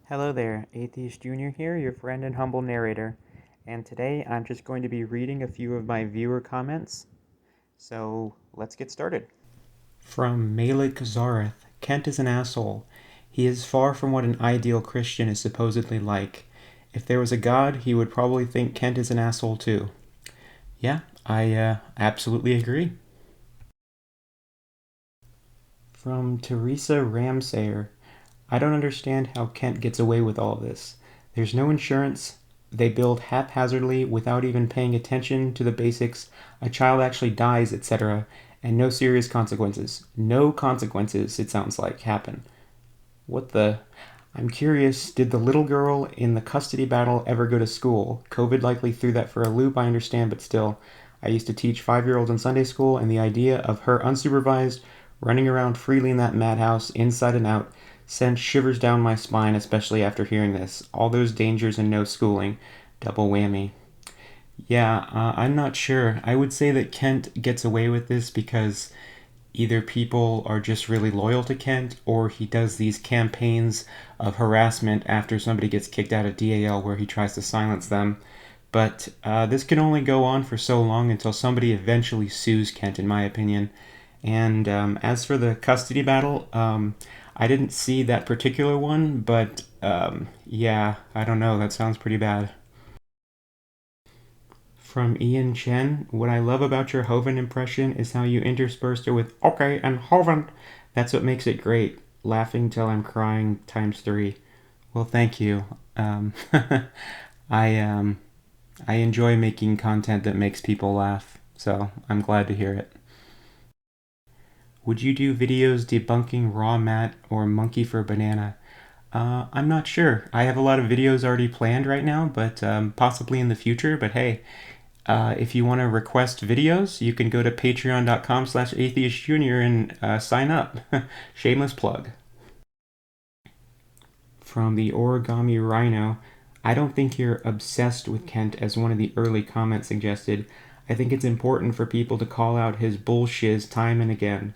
Hello there, Atheist Junior here, your friend and humble narrator, and today I'm just going to be reading a few of my viewer comments, so let's get started. From Malik Zareth, Kent is an asshole. He is far from what an ideal Christian is supposedly like. If there was a God, he would probably think Kent is an asshole too. Yeah, I absolutely agree. From Teresa Ramsayer, I don't understand how Kent gets away with all of this. There's no insurance. They build haphazardly without even paying attention to the basics. A child actually dies, etc., and no serious consequences. No consequences, it sounds like, happen. What the? I'm curious, did the little girl in the custody battle ever go to school? COVID likely threw that for a loop, I understand, but still. I used to teach 5-year-olds in Sunday school, and the idea of her unsupervised, running around freely in that madhouse, inside and out, sent shivers down my spine, especially after hearing this. All those dangers and no schooling. Double whammy. Yeah, I'm not sure. I would say that Kent gets away with this because either people are just really loyal to Kent or he does these campaigns of harassment after somebody gets kicked out of DAL where he tries to silence them. But this can only go on for so long until somebody eventually sues Kent, in my opinion. And as for the custody battle, I didn't see that particular one, but yeah, I don't know. That sounds pretty bad. From Ian Chen, what I love about your Hoven impression is how you interspersed it with okay and Hoven. That's what makes it great. Laughing till I'm crying times three. Well, thank you. I I enjoy making content that makes people laugh, so I'm glad to hear it. Would you do videos debunking raw mat or monkey for banana? I'm not sure. I have a lot of videos already planned right now, but possibly in the future. But hey, if you want to request videos, you can go to patreon.com/atheistjunior and sign up. Shameless plug. From the Origami Rhino, I don't think you're obsessed with Kent as one of the early comments suggested. I think it's important for people to call out his bullshiz time and again.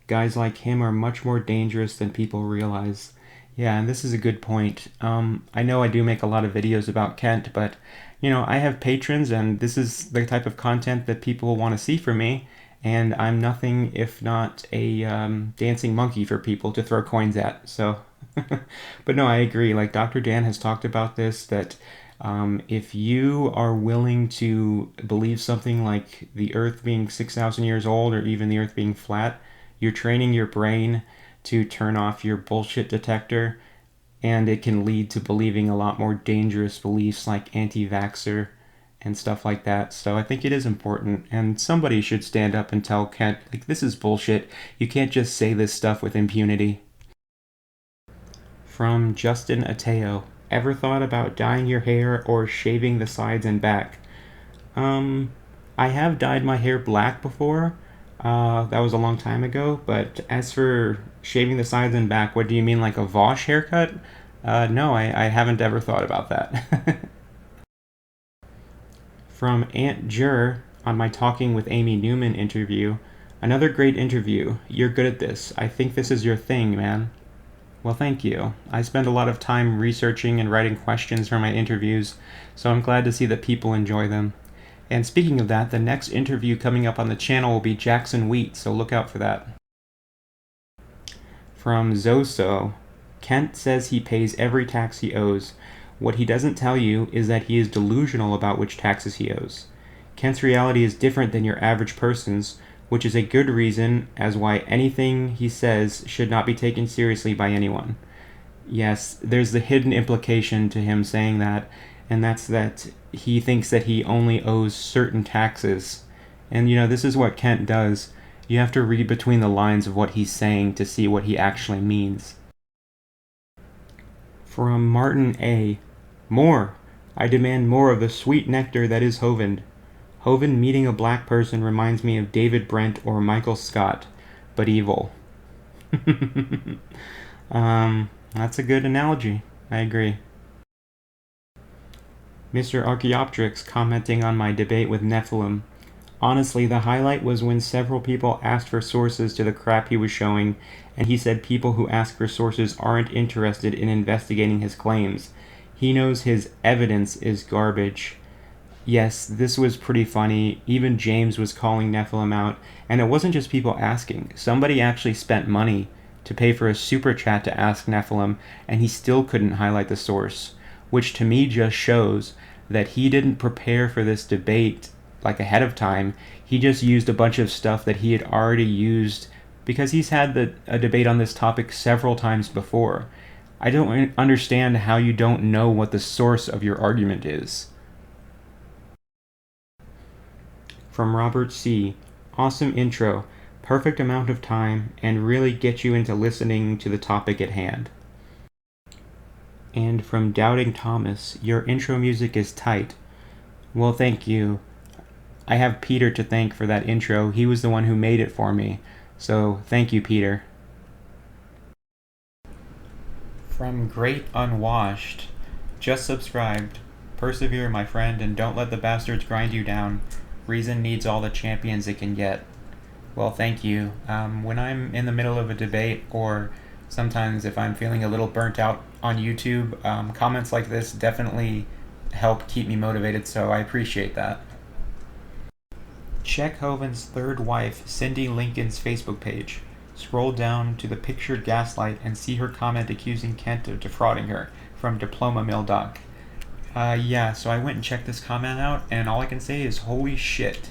Guys like him are much more dangerous than people realize. Yeah, and this is a good point. I know I do make a lot of videos about Kent, but I have patrons, and this is the type of content that people want to see from me. And I'm nothing if not a dancing monkey for people to throw coins at. So, but no, I agree. Like Dr. Dan has talked about this, that if you are willing to believe something like the Earth being 6,000 years old, or even the Earth being flat, you're training your brain to turn off your bullshit detector, and it can lead to believing a lot more dangerous beliefs like anti-vaxxer and stuff like that. So I think it is important, and somebody should stand up and tell Kent, like, this is bullshit. You can't just say this stuff with impunity. From Justin Ateo. Ever thought about dyeing your hair or shaving the sides and back? Um, I have dyed my hair black before. That was a long time ago. But as for shaving the sides and back, what do you mean, like a Vosh haircut? No, I haven't ever thought about that. From Aunt Jur on my Talking with Amy Newman interview. Another great interview. You're good at this. I think this is your thing, man. Well, thank you. I spend a lot of time researching and writing questions for my interviews, so I'm glad to see that people enjoy them. And speaking of that, the next interview coming up on the channel will be Jackson Wheat, so look out for that. From Zoso, Kent says he pays every tax he owes. What he doesn't tell you is that he is delusional about which taxes he owes. Kent's reality is different than your average person's, which is a good reason as why anything he says should not be taken seriously by anyone. Yes, there's the hidden implication to him saying that, and that's that he thinks that he only owes certain taxes. And this is what Kent does. You have to read between the lines of what he's saying to see what he actually means. From Martin A. More. I demand more of the sweet nectar that is Hovind. Hovind meeting a black person reminds me of David Brent or Michael Scott, but evil. That's a good analogy. I agree. Mr. Archaeopteryx commenting on my debate with Nephilim. Honestly, the highlight was when several people asked for sources to the crap he was showing, and he said people who ask for sources aren't interested in investigating his claims. He knows his evidence is garbage. Yes, this was pretty funny. Even James was calling Nephilim out, and it wasn't just people asking. Somebody actually spent money to pay for a super chat to ask Nephilim, and he still couldn't highlight the source, which to me just shows that he didn't prepare for this debate like ahead of time. He just used a bunch of stuff that he had already used because he's had a debate on this topic several times before. I don't understand how you don't know what the source of your argument is. From Robert C. Awesome intro, perfect amount of time, and really get you into listening to the topic at hand. And from Doubting Thomas, your intro music is tight. Well, thank you. I have Peter to thank for that intro. He was the one who made it for me. So, thank you, Peter. From Great Unwashed, just subscribed. Persevere, my friend, and don't let the bastards grind you down. Reason needs all the champions it can get. Well, thank you. When I'm in the middle of a debate, or sometimes if I'm feeling a little burnt out on YouTube, comments like this definitely help keep me motivated, so I appreciate that. Check Hovind's third wife, Cindy Lincoln's Facebook page. Scroll down to the pictured gaslight and see her comment accusing Kent of defrauding her, from Diploma Mill Doc. Yeah, so I went and checked this comment out, and all I can say is holy shit.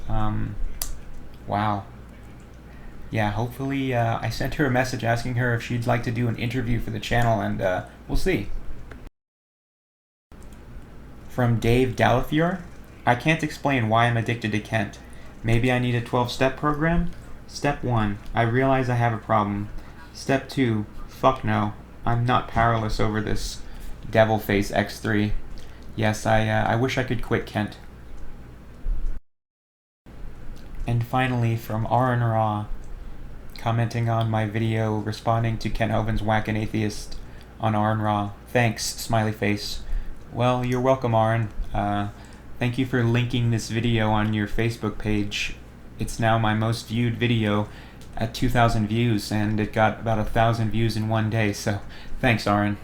Wow. Yeah, hopefully I sent her a message asking her if she'd like to do an interview for the channel, and we'll see. From Dave Dalafior, I can't explain why I'm addicted to Kent. Maybe I need a 12-step program? Step 1, I realize I have a problem. Step 2, fuck no, I'm not powerless over this Devil Face X3. Yes, I wish I could quit Kent. And finally, from Aaron Ra, commenting on my video responding to Kent Hovind's Whack an Atheist on Aaron Ra. Thanks, smiley face. Well, you're welcome, Aaron. Thank you for linking this video on your Facebook page. It's now my most viewed video at 2,000 views, and it got about 1,000 views in one day, so thanks, Aaron.